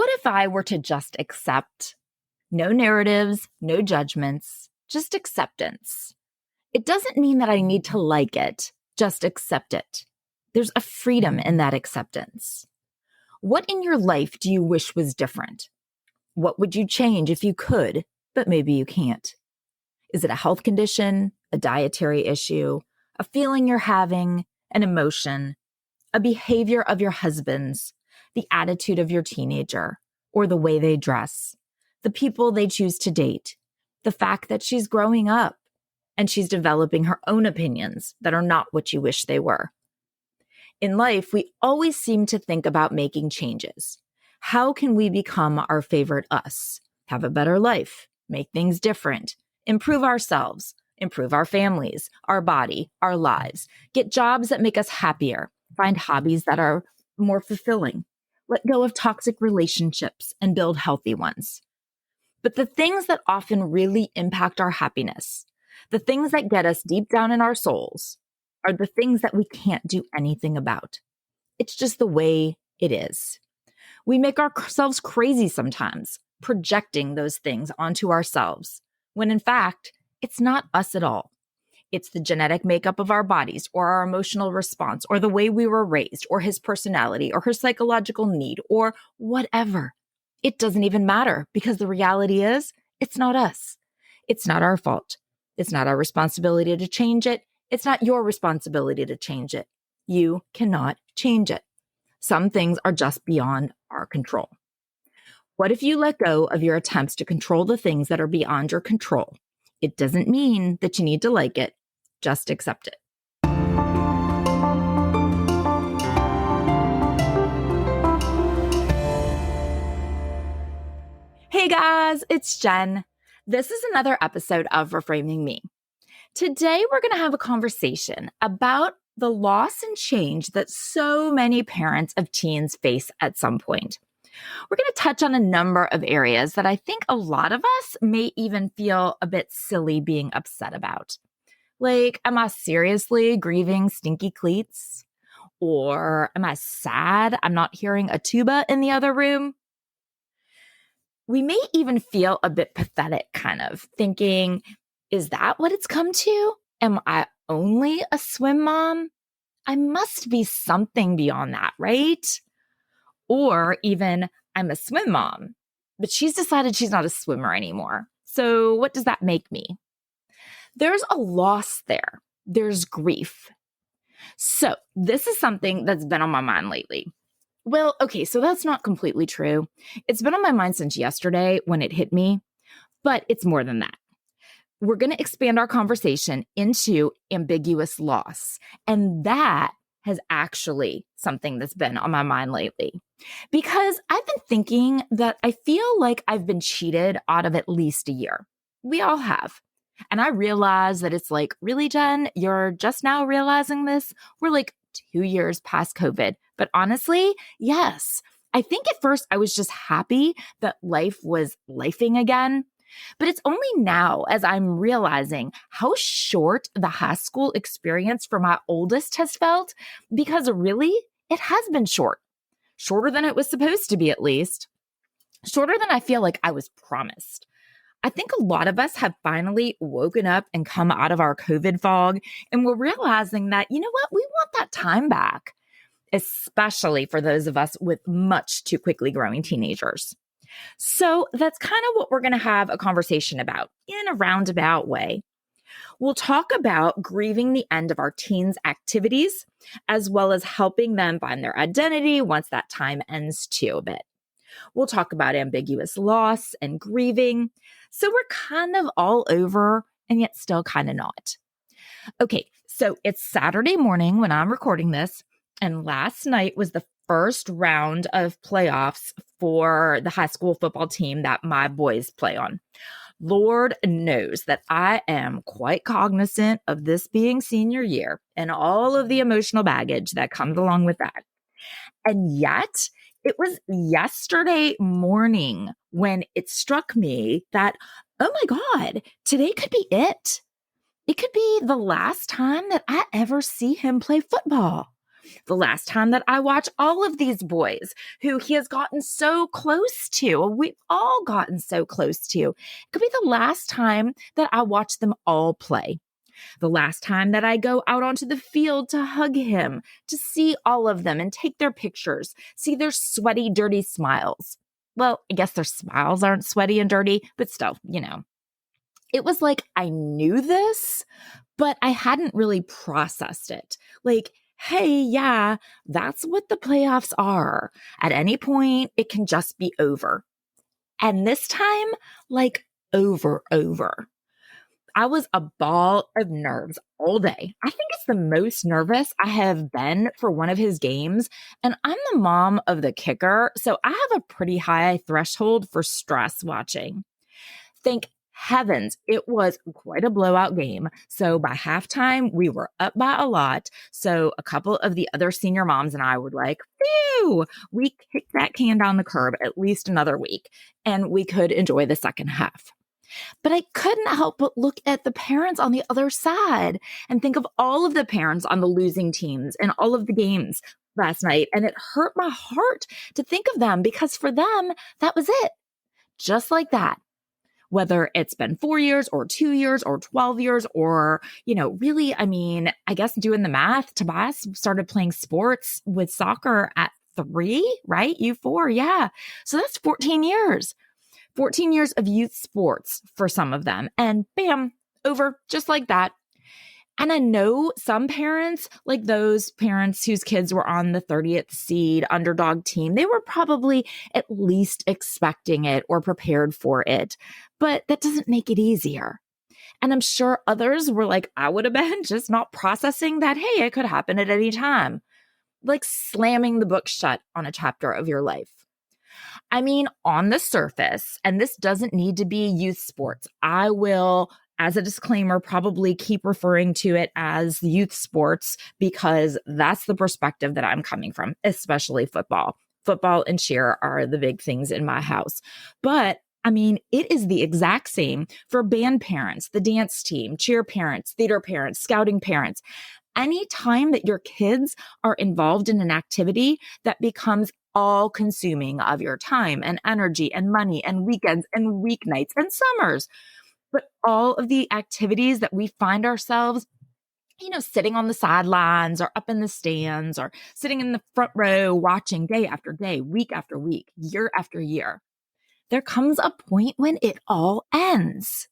What if I were to just accept? No narratives, no judgments, just acceptance. It doesn't mean that I need to like it, just accept it. There's a freedom in that acceptance. What in your life do you wish was different? What would you change if you could, but maybe you can't? Is it a health condition, a dietary issue, a feeling you're having, an emotion, a behavior of your husband's, the attitude of your teenager, or the way they dress, the people they choose to date, the fact that she's growing up and she's developing her own opinions that are not what you wish they were? In life, we always seem to think about making changes. How can we become our favorite us, have a better life, make things different, improve ourselves, improve our families, our body, our lives, get jobs that make us happier, find hobbies that are more fulfilling, let go of toxic relationships and build healthy ones? But the things that often really impact our happiness, the things that get us deep down in our souls, are the things that we can't do anything about. It's just the way it is. We make ourselves crazy sometimes, projecting those things onto ourselves, when in fact, it's not us at all. It's the genetic makeup of our bodies, or our emotional response, or the way we were raised, or his personality, or her psychological need, or whatever. It doesn't even matter, because the reality is, it's not us. It's not our fault. It's not our responsibility to change it. It's not your responsibility to change it. You cannot change it. Some things are just beyond our control. What if you let go of your attempts to control the things that are beyond your control? It doesn't mean that you need to like it. Just accept it. Hey guys, it's Jen. This is another episode of Reframing Me. Today, we're going to have a conversation about the loss and change that so many parents of teens face at some point. We're going to touch on a number of areas that I think a lot of us may even feel a bit silly being upset about. Like, am I seriously grieving stinky cleats? Or am I sad I'm not hearing a tuba in the other room? We may even feel a bit pathetic, kind of thinking, is that what it's come to? Am I only a swim mom? I must be something beyond that, right? Or even, I'm a swim mom, but she's decided she's not a swimmer anymore. So what does that make me? There's a loss there. There's grief. So this is something that's been on my mind lately. Well, okay, so that's not completely true. It's been on my mind since yesterday when it hit me, but it's more than that. We're going to expand our conversation into ambiguous loss. And that has actually something that's been on my mind lately. Because I've been thinking that I feel like I've been cheated out of at least a year. We all have. And I realize that it's like, really, Jen, you're just now realizing this? We're like 2 years past COVID. But honestly, yes. I think at first I was just happy that life was lifing again. But it's only now as I'm realizing how short the high school experience for my oldest has felt, because really, it has been short. Shorter than it was supposed to be, at least. Shorter than I feel like I was promised. I think a lot of us have finally woken up and come out of our COVID fog, and we're realizing that, you know what, we want that time back, especially for those of us with much too quickly growing teenagers. So that's kind of what we're going to have a conversation about in a roundabout way. We'll talk about grieving the end of our teens' activities, as well as helping them find their identity once that time ends too a bit. We'll talk about ambiguous loss and grieving. So we're kind of all over and yet still kind of not. Okay, so it's Saturday morning when I'm recording this, and last night was the first round of playoffs for the high school football team that my boys play on. Lord knows that I am quite cognizant of this being senior year and all of the emotional baggage that comes along with that. And yet, it was yesterday morning when it struck me that, oh my God, today could be it. It could be the last time that I ever see him play football. The last time that I watch all of these boys who he has gotten so close to, we've all gotten so close to, it could be the last time that I watch them all play. The last time that I go out onto the field to hug him, to see all of them and take their pictures, see their sweaty, dirty smiles. Well, I guess their smiles aren't sweaty and dirty, but still, It was like I knew this, but I hadn't really processed it. Like, hey, yeah, that's what the playoffs are. At any point, it can just be over. And this time, like over. I was a ball of nerves all day. I think it's the most nervous I have been for one of his games. And I'm the mom of the kicker, so I have a pretty high threshold for stress watching. Thank heavens, it was quite a blowout game. So by halftime, we were up by a lot. So a couple of the other senior moms and I were like, phew, we kicked that can down the curb at least another week, and we could enjoy the second half. But I couldn't help but look at the parents on the other side and think of all of the parents on the losing teams and all of the games last night. And it hurt my heart to think of them, because for them, that was it. Just like that. Whether it's been 4 years or 2 years or 12 years or, really, I guess doing the math, Tobias started playing sports with soccer at 3, right? You 4, yeah. So that's 14 years. 14 years of youth sports for some of them. And bam, over just like that. And I know some parents, like those parents whose kids were on the 30th seed underdog team, they were probably at least expecting it or prepared for it. But that doesn't make it easier. And I'm sure others were like I would have been, just not processing that, hey, it could happen at any time. Like slamming the book shut on a chapter of your life. On the surface, and this doesn't need to be youth sports, I will, as a disclaimer, probably keep referring to it as youth sports because that's the perspective that I'm coming from, especially football. Football and cheer are the big things in my house. But it is the exact same for band parents, the dance team, cheer parents, theater parents, scouting parents. Any time that your kids are involved in an activity that becomes all consuming of your time and energy and money and weekends and weeknights and summers, but all of the activities that we find ourselves, sitting on the sidelines or up in the stands or sitting in the front row watching day after day, week after week, year after year, there comes a point when it all ends.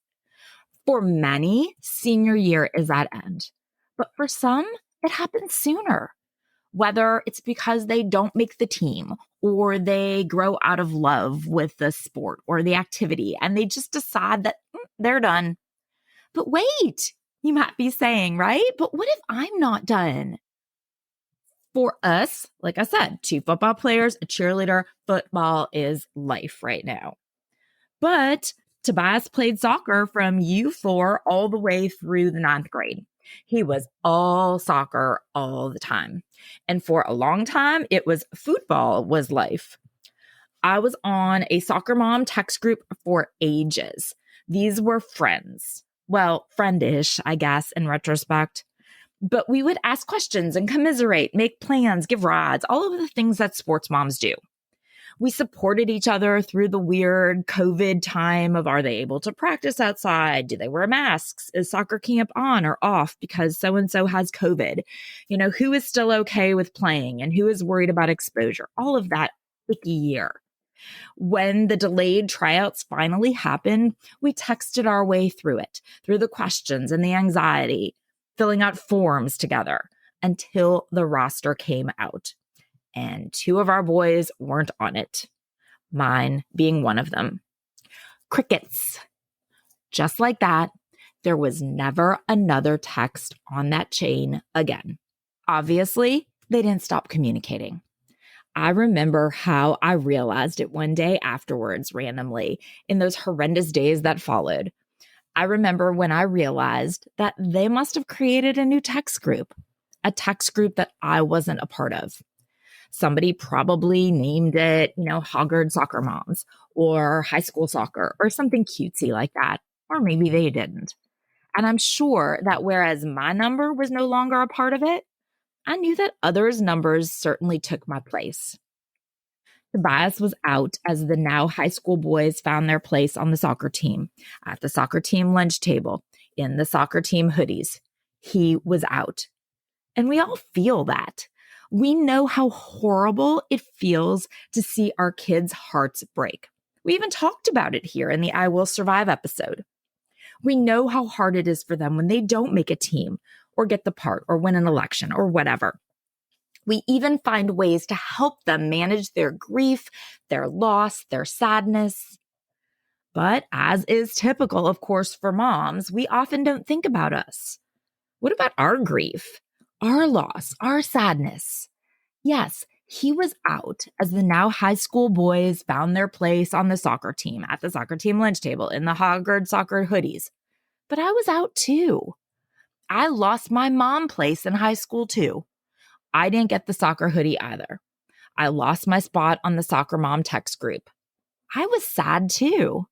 For many, senior year is that end. But for some, it happens sooner. Whether it's because they don't make the team or they grow out of love with the sport or the activity and they just decide that they're done. But wait, you might be saying, right? But what if I'm not done? For us, like I said, 2 football players, a cheerleader, football is life right now. But Tobias played soccer from U4 all the way through the 9th grade. He was all soccer all the time. And for a long time, it was football was life. I was on a soccer mom text group for ages. These were friends. Well, friendish, I guess, in retrospect. But we would ask questions and commiserate, make plans, give rides, all of the things that sports moms do. We supported each other through the weird COVID time of, are they able to practice outside? Do they wear masks? Is soccer camp on or off because so-and-so has COVID? Who is still okay with playing and who is worried about exposure? All of that icky year. When the delayed tryouts finally happened, we texted our way through it, through the questions and the anxiety, filling out forms together until the roster came out. And 2 of our boys weren't on it, mine being one of them. Crickets. Just like that, there was never another text on that chain again. Obviously, they didn't stop communicating. I remember how I realized it one day afterwards, randomly, in those horrendous days that followed. I remember when I realized that they must have created a new text group, a text group that I wasn't a part of. Somebody probably named it, Hoggard Soccer Moms or High School Soccer or something cutesy like that. Or maybe they didn't. And I'm sure that whereas my number was no longer a part of it, I knew that others' numbers certainly took my place. Tobias was out as the now high school boys found their place on the soccer team, at the soccer team lunch table, in the soccer team hoodies. He was out. And we all feel that. We know how horrible it feels to see our kids' hearts break. We even talked about it here in the I Will Survive episode. We know how hard it is for them when they don't make a team or get the part or win an election or whatever. We even find ways to help them manage their grief, their loss, their sadness. But as is typical, of course, for moms, we often don't think about us. What about our grief, our loss, our sadness? Yes, he was out as the now high school boys found their place on the soccer team at the soccer team lunch table in the Hoggard soccer hoodies. But I was out too. I lost my mom place in high school too. I didn't get the soccer hoodie either. I lost my spot on the soccer mom text group. I was sad too.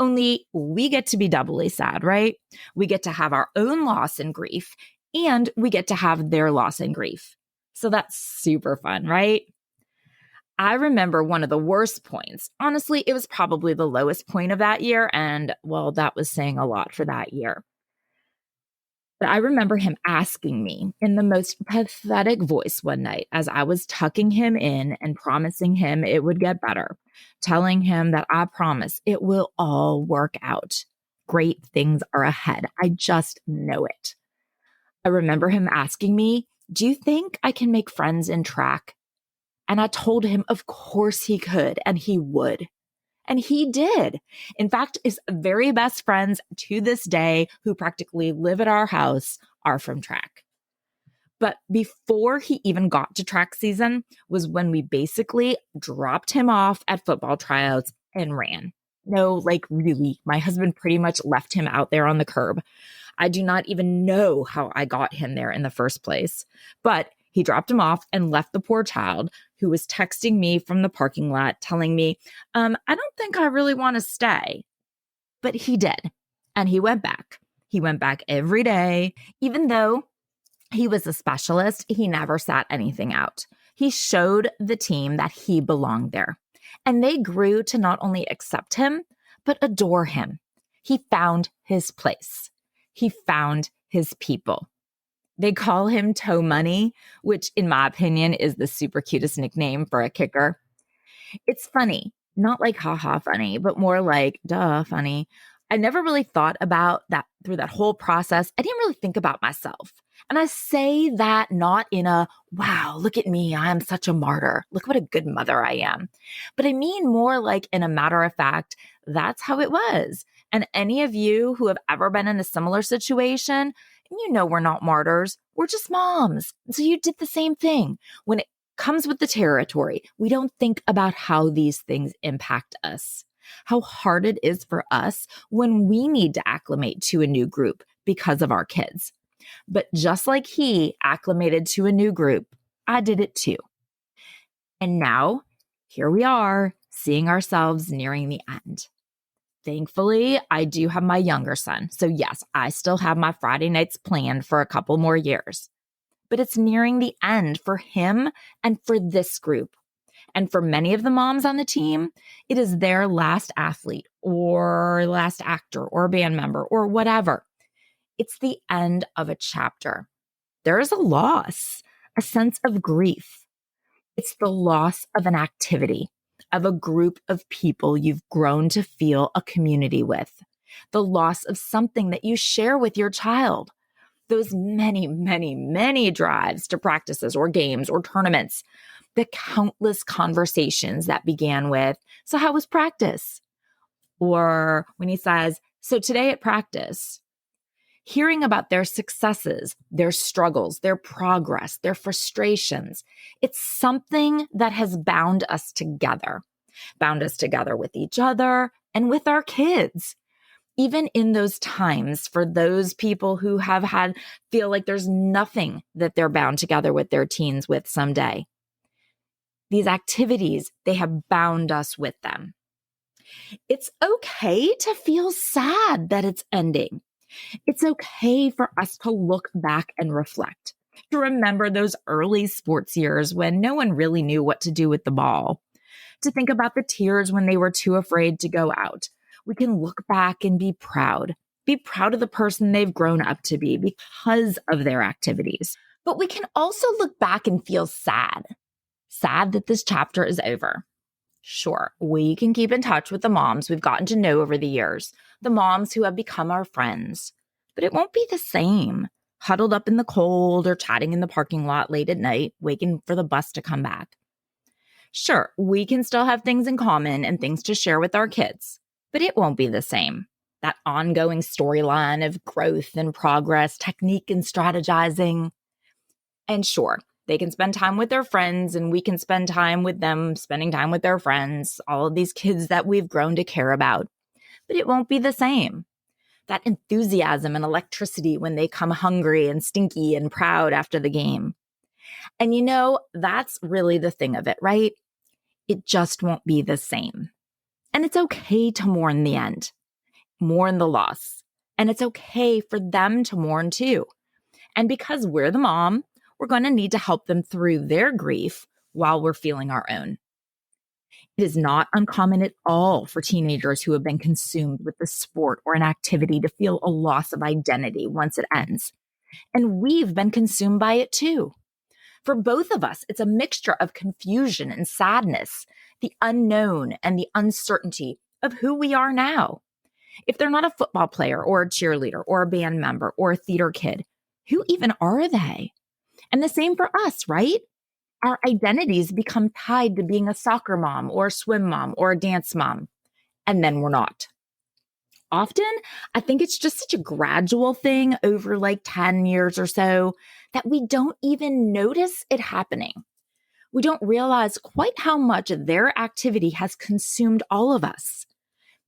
Only we get to be doubly sad, right? We get to have our own loss and grief, and we get to have their loss and grief. So that's super fun, right? I remember one of the worst points. Honestly, it was probably the lowest point of that year, and well, that was saying a lot for that year. But I remember him asking me in the most pathetic voice one night as I was tucking him in and promising him it would get better, telling him that I promise it will all work out. Great things are ahead. I just know it. I remember him asking me, "Do you think I can make friends in track?" And I told him, of course he could, and he would. And he did. In fact, his very best friends to this day who practically live at our house are from track. But before he even got to track season was when we basically dropped him off at football tryouts and ran. No, like really, my husband pretty much left him out there on the curb. I do not even know how I got him there in the first place. But he dropped him off and left the poor child who was texting me from the parking lot telling me, I don't think I really want to stay. But he did. And he went back. He went back every day. Even though he was a specialist, he never sat anything out. He showed the team that he belonged there. And they grew to not only accept him, but adore him. He found his place. He found his people. They call him Toe Money, which in my opinion is the super cutest nickname for a kicker. It's funny, not like haha funny, but more like duh funny. I never really thought about that through that whole process. I didn't really think about myself. And I say that not in a, wow, look at me, I am such a martyr. Look what a good mother I am. But I mean more like in a matter of fact, that's how it was. And any of you who have ever been in a similar situation, you know we're not martyrs. We're just moms. So you did the same thing. When it comes with the territory, we don't think about how these things impact us, how hard it is for us when we need to acclimate to a new group because of our kids. But just like he acclimated to a new group, I did it too. And now here we are, seeing ourselves nearing the end. Thankfully, I do have my younger son. So yes, I still have my Friday nights planned for a couple more years. But it's nearing the end for him and for this group. And for many of the moms on the team, it is their last athlete or last actor or band member or whatever. It's the end of a chapter. There is a loss, a sense of grief. It's the loss of an activity, of a group of people you've grown to feel a community with, the loss of something that you share with your child, those many, many, many drives to practices or games or tournaments, the countless conversations that began with, "So how was practice?" Or when he says, "So today at practice," hearing about their successes, their struggles, their progress, their frustrations. It's something that has bound us together with each other and with our kids. Even in those times, for those people who have feel like there's nothing that they're bound together with their teens with someday. These activities, they have bound us with them. It's okay to feel sad that it's ending. It's okay for us to look back and reflect. to remember those early sports years when no one really knew what to do with the ball, to think about the tears when they were too afraid to go out. We can look back and be proud of the person they've grown up to be because of their activities. But we can also look back and feel sad that this chapter is over. Sure, we can keep in touch with the moms we've gotten to know over the years, the moms who have become our friends, but it won't be the same, huddled up in the cold or chatting in the parking lot late at night, waiting for the bus to come back. Sure, we can still have things in common and things to share with our kids, but it won't be the same. That ongoing storyline of growth and progress, technique and strategizing. And sure, they can spend time with their friends and we can spend time with them, spending time with their friends, all of these kids that we've grown to care about. But it won't be the same. That enthusiasm and electricity when they come hungry and stinky and proud after the game. And that's really the thing of it, right? It just won't be the same. And it's okay to mourn the end, mourn the loss. And it's okay for them to mourn too. And because we're the mom, we're going to need to help them through their grief while we're feeling our own. It is not uncommon at all for teenagers who have been consumed with the sport or an activity to feel a loss of identity once it ends. And we've been consumed by it too. For both of us, it's a mixture of confusion and sadness, the unknown and the uncertainty of who we are now. If they're not a football player or a cheerleader or a band member or a theater kid, who even are they? And the same for us, right? Our identities become tied to being a soccer mom or a swim mom or a dance mom, and then we're not. Often, I think it's just such a gradual thing over like 10 years or so that we don't even notice it happening. We don't realize quite how much their activity has consumed all of us.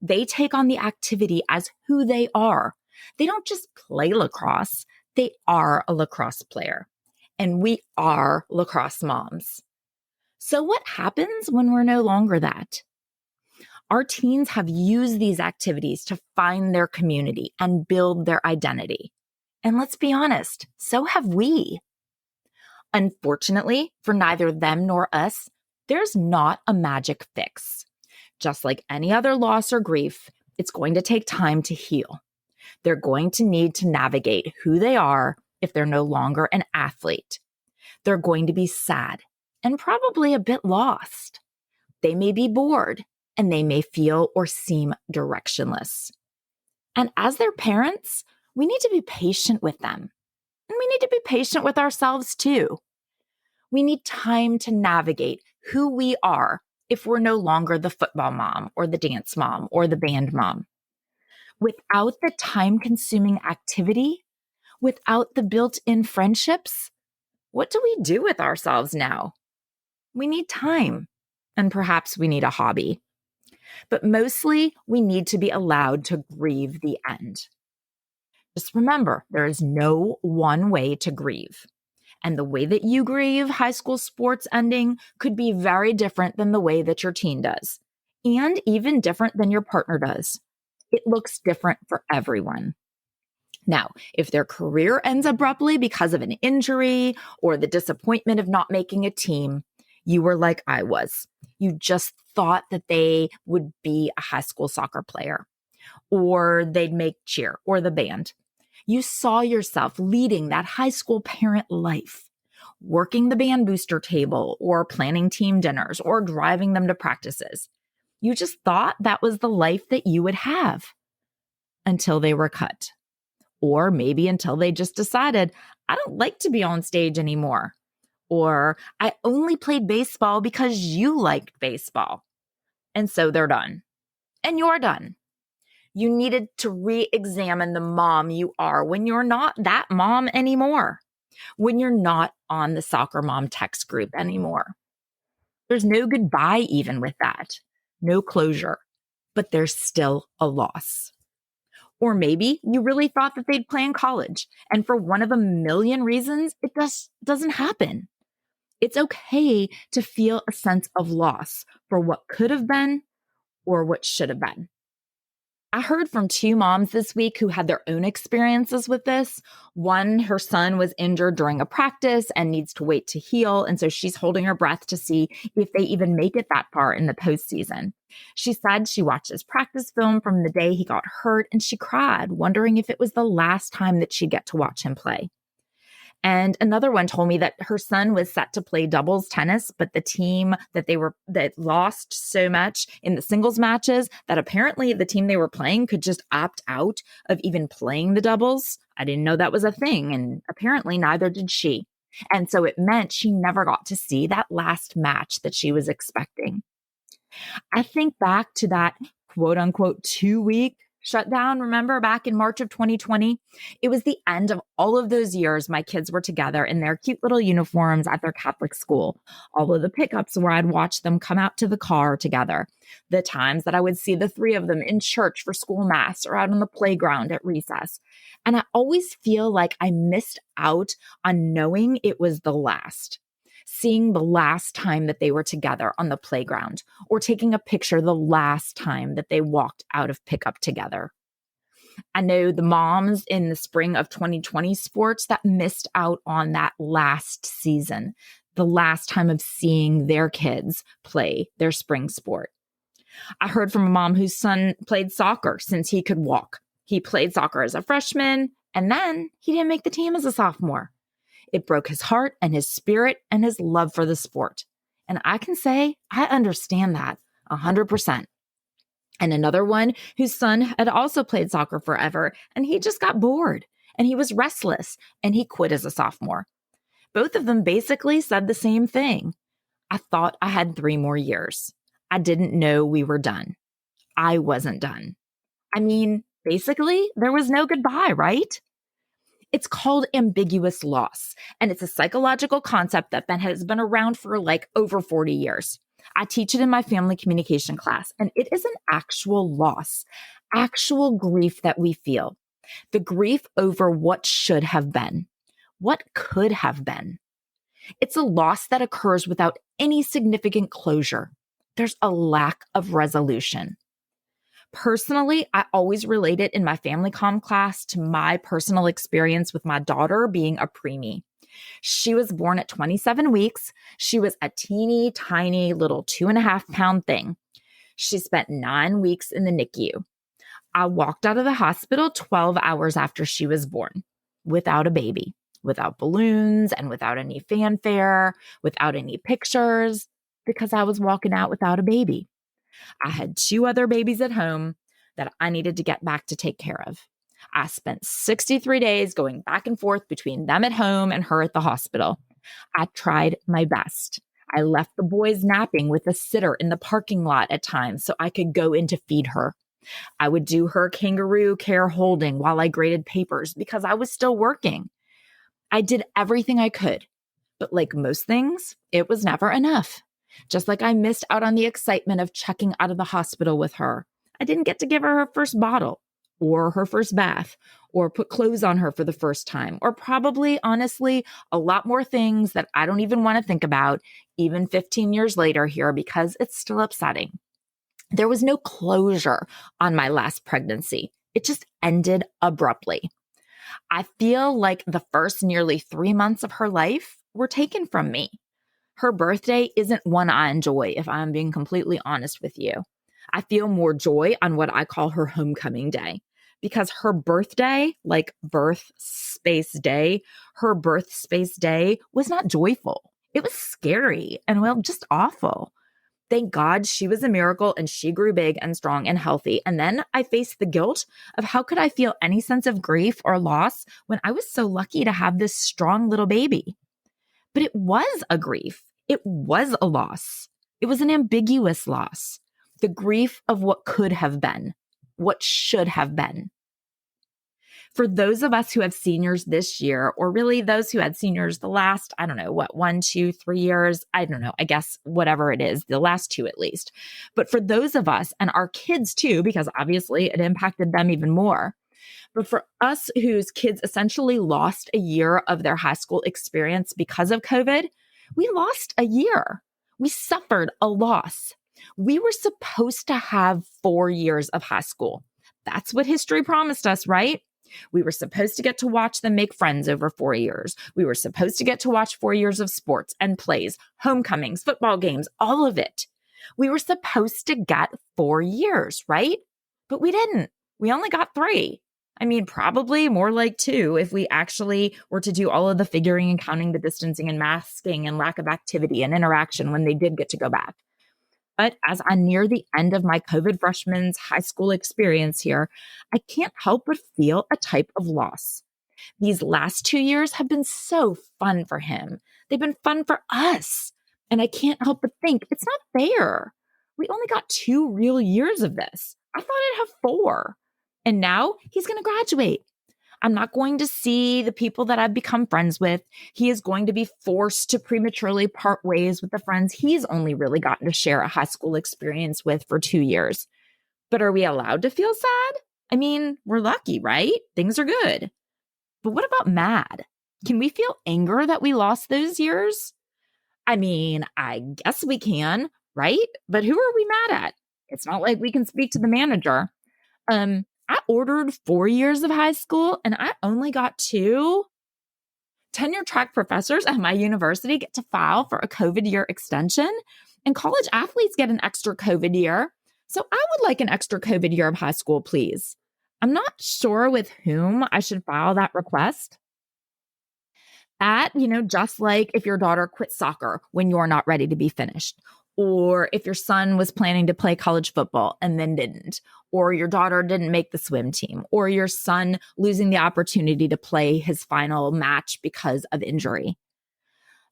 They take on the activity as who they are. They don't just play lacrosse. They are a lacrosse player. And we are lacrosse moms. So what happens when we're no longer that? Our teens have used these activities to find their community and build their identity. And let's be honest, so have we. Unfortunately, for neither them nor us, there's not a magic fix. Just like any other loss or grief, it's going to take time to heal. They're going to need to navigate who they are if they're no longer an athlete. They're going to be sad and probably a bit lost. They may be bored and they may feel or seem directionless. And as their parents, we need to be patient with them. And we need to be patient with ourselves too. We need time to navigate who we are if we're no longer the football mom or the dance mom or the band mom. Without the time-consuming activity, without the built-in friendships, what do we do with ourselves now? We need time, and perhaps we need a hobby. But mostly, we need to be allowed to grieve the end. Just remember, there is no one way to grieve. And the way that you grieve high school sports ending could be very different than the way that your teen does, and even different than your partner does. It looks different for everyone. Now, if their career ends abruptly because of an injury or the disappointment of not making a team, you were like I was. You just thought that they would be a high school soccer player, or they'd make cheer or the band. You saw yourself leading that high school parent life, working the band booster table or planning team dinners or driving them to practices. You just thought that was the life that you would have until they were cut. Or maybe until they just decided, I don't like to be on stage anymore. Or I only played baseball because you liked baseball. And so they're done. And you're done. You needed to re-examine the mom you are when you're not that mom anymore. When you're not on the soccer mom text group anymore. There's no goodbye even with that. No closure. But there's still a loss. Or maybe you really thought that they'd play in college, and for one of a million reasons, it doesn't happen. It's okay to feel a sense of loss for what could have been or what should have been. I heard from two moms this week who had their own experiences with this. One, her son was injured during a practice and needs to wait to heal. And so she's holding her breath to see if they even make it that far in the postseason. She said she watched his practice film from the day he got hurt and she cried, wondering if it was the last time that she'd get to watch him play. And another one told me that her son was set to play doubles tennis, but the team that lost so much in the singles matches that apparently the team they were playing could just opt out of even playing the doubles. I didn't know that was a thing, and apparently neither did she. And so it meant she never got to see that last match that she was expecting. I think back to that quote unquote 2-week shutdown. Remember back in March of 2020? It was the end of all of those years my kids were together in their cute little uniforms at their Catholic school. All of the pickups where I'd watch them come out to the car together. The times that I would see the three of them in church for school mass or out on the playground at recess. And I always feel like I missed out on knowing it was the last. Seeing the last time that they were together on the playground or taking a picture the last time that they walked out of pickup together. I know the moms in the spring of 2020 sports that missed out on that last season, the last time of seeing their kids play their spring sport. I heard from a mom whose son played soccer since he could walk. He played soccer as a freshman, and then he didn't make the team as a sophomore. It broke his heart and his spirit and his love for the sport. And I can say I understand that 100%. And another one whose son had also played soccer forever, and he just got bored and he was restless and he quit as a sophomore. Both of them basically said the same thing. I thought I had 3 more years. I didn't know we were done. I wasn't done. I mean, basically, there was no goodbye, right? It's called ambiguous loss, and it's a psychological concept that has been around for like over 40 years. I teach it in my family communication class, and it is an actual loss, actual grief that we feel. The grief over what should have been, what could have been. It's a loss that occurs without any significant closure. There's a lack of resolution. Personally, I always relate it in my family comm class to my personal experience with my daughter being a preemie. She was born at 27 weeks. She was a teeny tiny little 2.5-pound thing. She spent 9 weeks in the NICU. I walked out of the hospital 12 hours after she was born without a baby, without balloons and without any fanfare, without any pictures, because I was walking out without a baby. I had 2 other babies at home that I needed to get back to take care of. I spent 63 days going back and forth between them at home and her at the hospital. I tried my best. I left the boys napping with a sitter in the parking lot at times so I could go in to feed her. I would do her kangaroo care holding while I graded papers because I was still working. I did everything I could, but like most things, it was never enough. Just like I missed out on the excitement of checking out of the hospital with her. I didn't get to give her her first bottle or her first bath or put clothes on her for the first time, or probably, honestly, a lot more things that I don't even want to think about even 15 years later here because it's still upsetting. There was no closure on my last pregnancy. It just ended abruptly. I feel like the first nearly 3 months of her life were taken from me. Her birthday isn't one I enjoy, if I'm being completely honest with you. I feel more joy on what I call her homecoming day, because her birthday, like birth space day, her birth space day was not joyful. It was scary and, well, just awful. Thank God she was a miracle and she grew big and strong and healthy. And then I faced the guilt of how could I feel any sense of grief or loss when I was so lucky to have this strong little baby. But it was a grief. It was a loss. It was an ambiguous loss. The grief of what could have been, what should have been. For those of us who have seniors this year, or really those who had seniors the last, 1, 2, 3 years, I don't know, I guess whatever it is, the last 2 at least. But for those of us and our kids too, because obviously it impacted them even more. But for us whose kids essentially lost a year of their high school experience because of COVID, we lost a year. We suffered a loss. We were supposed to have 4 years of high school. That's what history promised us, right? We were supposed to get to watch them make friends over 4 years. We were supposed to get to watch 4 years of sports and plays, homecomings, football games, all of it. We were supposed to get 4 years, right? But we didn't. We only got 3. I mean, probably more like 2 if we actually were to do all of the figuring and counting the distancing and masking and lack of activity and interaction when they did get to go back. But as I near the end of my COVID freshman's high school experience here, I can't help but feel a type of loss. These last 2 years have been so fun for him. They've been fun for us. And I can't help but think it's not fair. We only got 2 real years of this. I thought I'd have 4. And now he's going to graduate. I'm not going to see the people that I've become friends with. He is going to be forced to prematurely part ways with the friends he's only really gotten to share a high school experience with for 2 years. But are we allowed to feel sad? I mean, we're lucky, right? Things are good. But what about mad? Can we feel anger that we lost those years? I mean, I guess we can, right? But who are we mad at? It's not like we can speak to the manager. I ordered 4 years of high school and I only got 2. Tenure track professors at my university get to file for a COVID year extension, and college athletes get an extra COVID year. So I would like an extra COVID year of high school, please. I'm not sure with whom I should file that request. Just like if your daughter quit soccer when you're not ready to be finished, or if your son was planning to play college football and then didn't, or your daughter didn't make the swim team, or your son losing the opportunity to play his final match because of injury.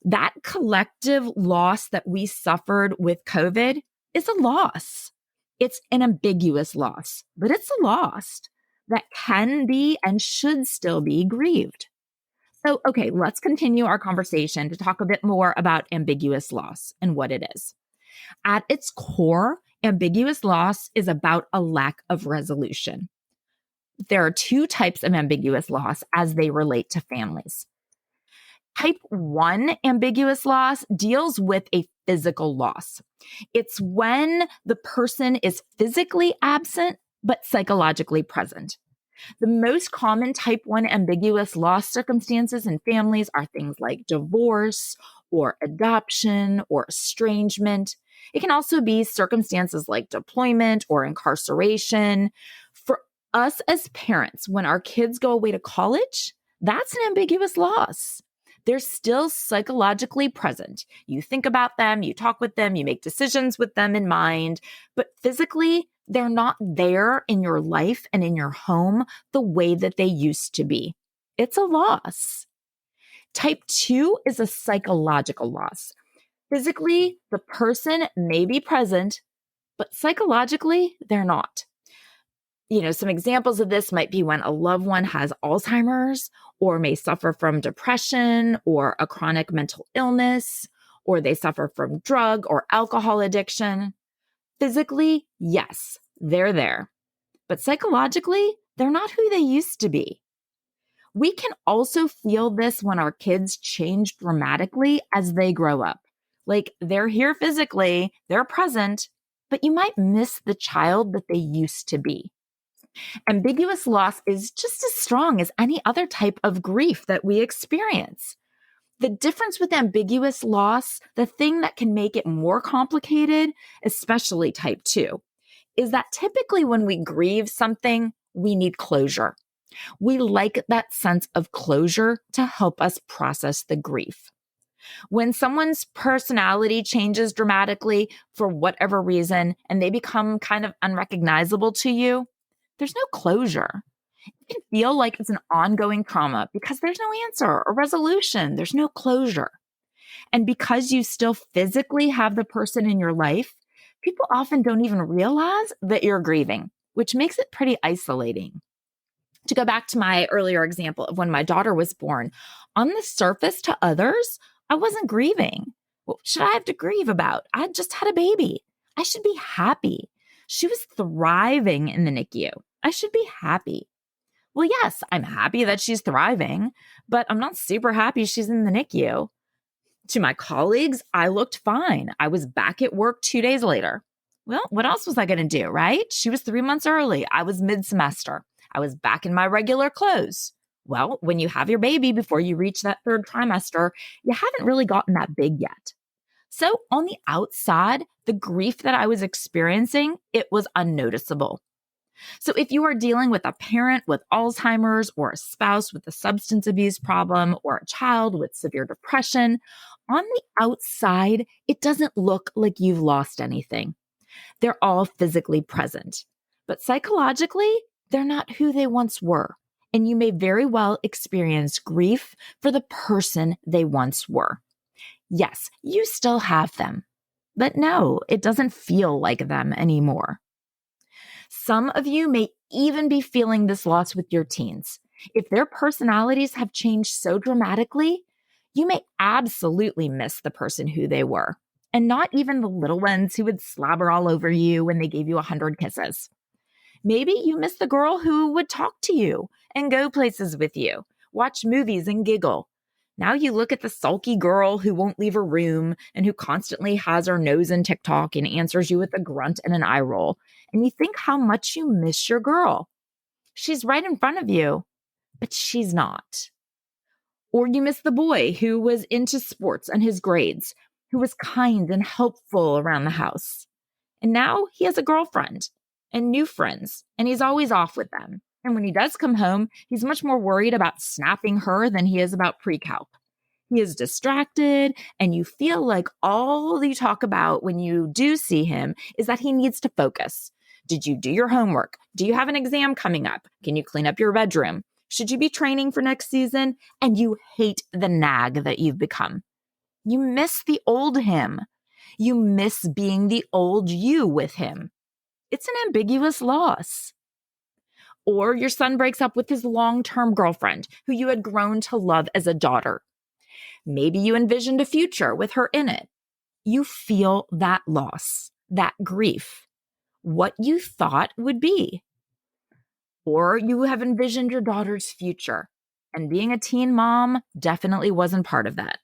That collective loss that we suffered with COVID is a loss. It's an ambiguous loss, but it's a loss that can be and should still be grieved. So, okay, let's continue our conversation to talk a bit more about ambiguous loss and what it is. At its core, ambiguous loss is about a lack of resolution. There are 2 types of ambiguous loss as they relate to families. Type 1 ambiguous loss deals with a physical loss. It's when the person is physically absent but psychologically present. The most common type 1 ambiguous loss circumstances in families are things like divorce or adoption or estrangement. It can also be circumstances like deployment or incarceration. For us as parents, when our kids go away to college, that's an ambiguous loss. They're still psychologically present. You think about them, you talk with them, you make decisions with them in mind, but physically, they're not there in your life and in your home the way that they used to be. It's a loss. Type 2 is a psychological loss. Physically, the person may be present, but psychologically, they're not. Some examples of this might be when a loved one has Alzheimer's or may suffer from depression or a chronic mental illness, or they suffer from drug or alcohol addiction. Physically, yes, they're there. But psychologically, they're not who they used to be. We can also feel this when our kids change dramatically as they grow up. Like they're here physically, they're present, but you might miss the child that they used to be. Ambiguous loss is just as strong as any other type of grief that we experience. The difference with ambiguous loss, the thing that can make it more complicated, especially type 2, is that typically when we grieve something, we need closure. We like that sense of closure to help us process the grief. When someone's personality changes dramatically for whatever reason, and they become kind of unrecognizable to you, there's no closure. It can feel like it's an ongoing trauma because there's no answer or resolution. There's no closure. And because you still physically have the person in your life, people often don't even realize that you're grieving, which makes it pretty isolating. To go back to my earlier example of when my daughter was born, on the surface to others, I wasn't grieving. What should I have to grieve about? I just had a baby. I should be happy. She was thriving in the NICU. I should be happy. Well, yes, I'm happy that she's thriving, but I'm not super happy she's in the NICU. To my colleagues, I looked fine. I was back at work 2 days later. Well, what else was I going to do, right? She was 3 months early. I was mid-semester. I was back in my regular clothes. Well, when you have your baby before you reach that third trimester, you haven't really gotten that big yet. So on the outside, the grief that I was experiencing, it was unnoticeable. So if you are dealing with a parent with Alzheimer's or a spouse with a substance abuse problem or a child with severe depression, on the outside, it doesn't look like you've lost anything. They're all physically present, but psychologically, they're not who they once were. And you may very well experience grief for the person they once were. Yes, you still have them, but no, it doesn't feel like them anymore. Some of you may even be feeling this loss with your teens. If their personalities have changed so dramatically, you may absolutely miss the person who they were, and not even the little ones who would slobber all over you when they gave you 100 kisses. Maybe you miss the girl who would talk to you and go places with you, watch movies and giggle. Now you look at the sulky girl who won't leave her room and who constantly has her nose in TikTok and answers you with a grunt and an eye roll. And you think how much you miss your girl. She's right in front of you, but she's not. Or you miss the boy who was into sports and his grades, who was kind and helpful around the house. And now he has a girlfriend and new friends, and he's always off with them. And when he does come home, he's much more worried about snapping her than he is about pre-calc. He is distracted, and you feel like all you talk about when you do see him is that he needs to focus. Did you do your homework? Do you have an exam coming up? Can you clean up your bedroom? Should you be training for next season? And you hate the nag that you've become. You miss the old him. You miss being the old you with him. It's an ambiguous loss. Or your son breaks up with his long-term girlfriend who you had grown to love as a daughter. Maybe you envisioned a future with her in it. You feel that loss, that grief, what you thought would be. Or you have envisioned your daughter's future, and being a teen mom definitely wasn't part of that.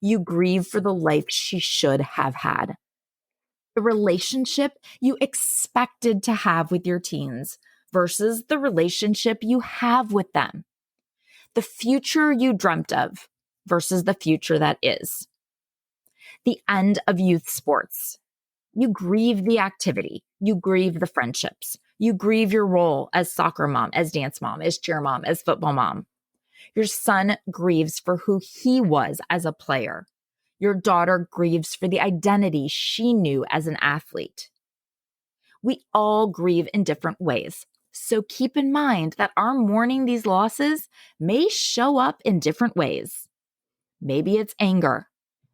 You grieve for the life she should have had. The relationship you expected to have with your teens versus the relationship you have with them. The future you dreamt of versus the future that is. The end of youth sports. You grieve the activity. You grieve the friendships. You grieve your role as soccer mom, as dance mom, as cheer mom, as football mom. Your son grieves for who he was as a player. Your daughter grieves for the identity she knew as an athlete. We all grieve in different ways. So keep in mind that our mourning these losses may show up in different ways. Maybe it's anger.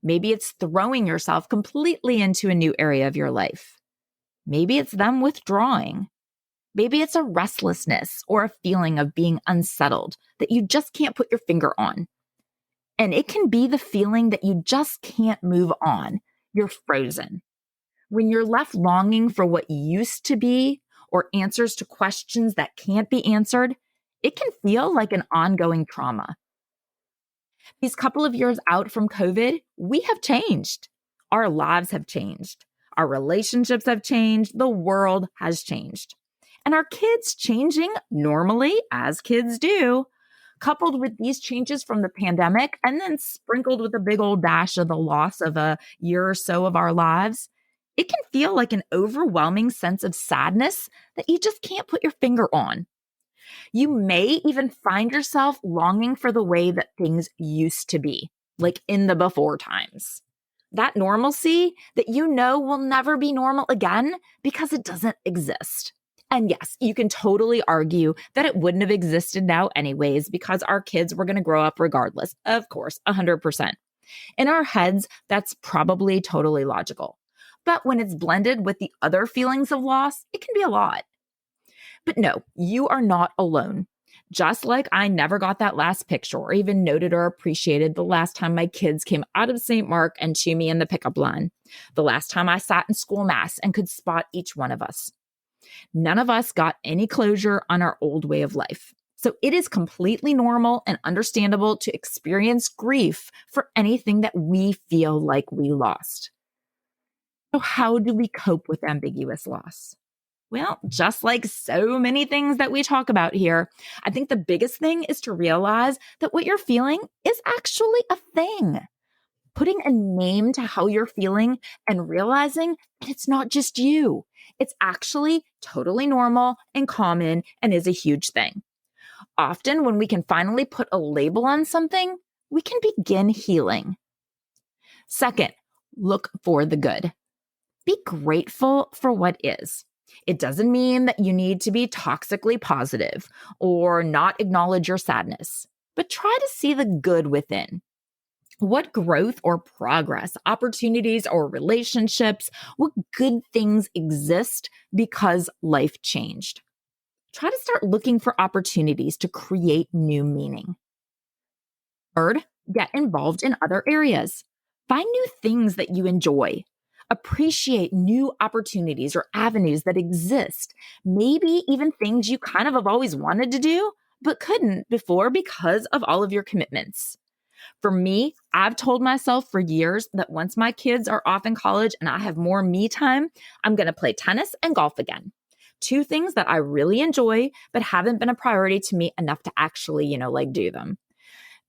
Maybe it's throwing yourself completely into a new area of your life. Maybe it's them withdrawing. Maybe it's a restlessness or a feeling of being unsettled that you just can't put your finger on. And it can be the feeling that you just can't move on. You're frozen. When you're left longing for what used to be or answers to questions that can't be answered, it can feel like an ongoing trauma. These couple of years out from COVID, we have changed. Our lives have changed. Our relationships have changed. The world has changed. And our kids changing normally, as kids do, coupled with these changes from the pandemic and then sprinkled with a big old dash of the loss of a year or so of our lives, it can feel like an overwhelming sense of sadness that you just can't put your finger on. You may even find yourself longing for the way that things used to be, like in the before times. That normalcy that you know will never be normal again because it doesn't exist. And yes, you can totally argue that it wouldn't have existed now anyways because our kids were going to grow up regardless. Of course, 100%. In our heads, that's probably totally logical. But when it's blended with the other feelings of loss, it can be a lot. But no, you are not alone. Just like I never got that last picture or even noted or appreciated the last time my kids came out of St. Mark and to me in the pickup line, the last time I sat in school mass and could spot each one of us. None of us got any closure on our old way of life. So it is completely normal and understandable to experience grief for anything that we feel like we lost. So, how do we cope with ambiguous loss? Well, just like so many things that we talk about here, I think the biggest thing is to realize that what you're feeling is actually a thing. Putting a name to how you're feeling and realizing that it's not just you. It's actually totally normal and common and is a huge thing. Often, when we can finally put a label on something, we can begin healing. Second, look for the good. Be grateful for what is. It doesn't mean that you need to be toxically positive or not acknowledge your sadness, but try to see the good within. What growth or progress, opportunities or relationships, what good things exist because life changed? Try to start looking for opportunities to create new meaning. Third, get involved in other areas. Find new things that you enjoy. Appreciate new opportunities or avenues that exist. Maybe even things you kind of have always wanted to do, but couldn't before because of all of your commitments. For me, I've told myself for years that once my kids are off in college and I have more me time, I'm going to play tennis and golf again. Two things that I really enjoy, but haven't been a priority to me enough to actually, do them.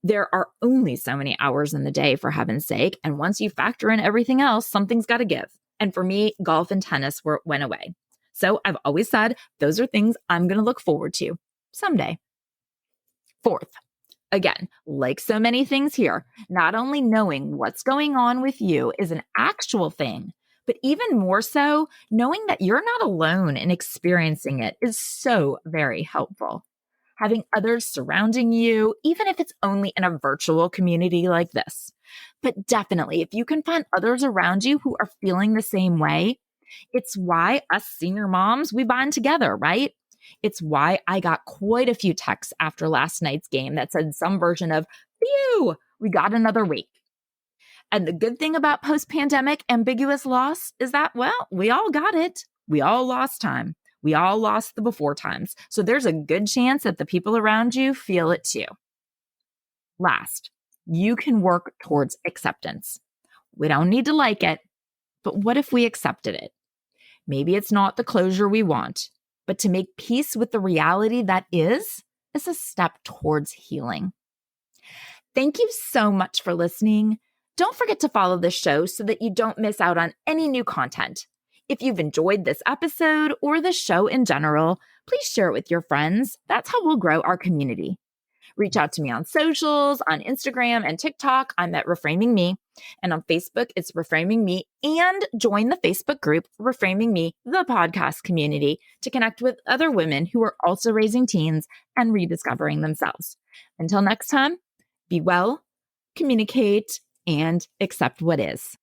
There are only so many hours in the day, for heaven's sake. And once you factor in everything else, something's got to give. And for me, golf and tennis went away. So I've always said those are things I'm going to look forward to someday. Fourth, again, like so many things here, not only knowing what's going on with you is an actual thing, but even more so, knowing that you're not alone in experiencing it is so very helpful. Having others surrounding you, even if it's only in a virtual community like this. But definitely, if you can find others around you who are feeling the same way, it's why us senior moms, we bond together, right? It's why I got quite a few texts after last night's game that said some version of, phew, we got another week. And the good thing about post-pandemic ambiguous loss is that, well, we all got it. We all lost time. We all lost the before times. So there's a good chance that the people around you feel it too. Last, you can work towards acceptance. We don't need to like it, but what if we accepted it? Maybe it's not the closure we want, but to make peace with the reality that is a step towards healing. Thank you so much for listening. Don't forget to follow this show so that you don't miss out on any new content. If you've enjoyed this episode or the show in general, please share it with your friends. That's how we'll grow our community. Reach out to me on socials, on Instagram and TikTok. I'm at Reframing Me. And on Facebook, it's Reframing Me. And join the Facebook group, Reframing Me, the podcast community, to connect with other women who are also raising teens and rediscovering themselves. Until next time, be well, communicate, and accept what is.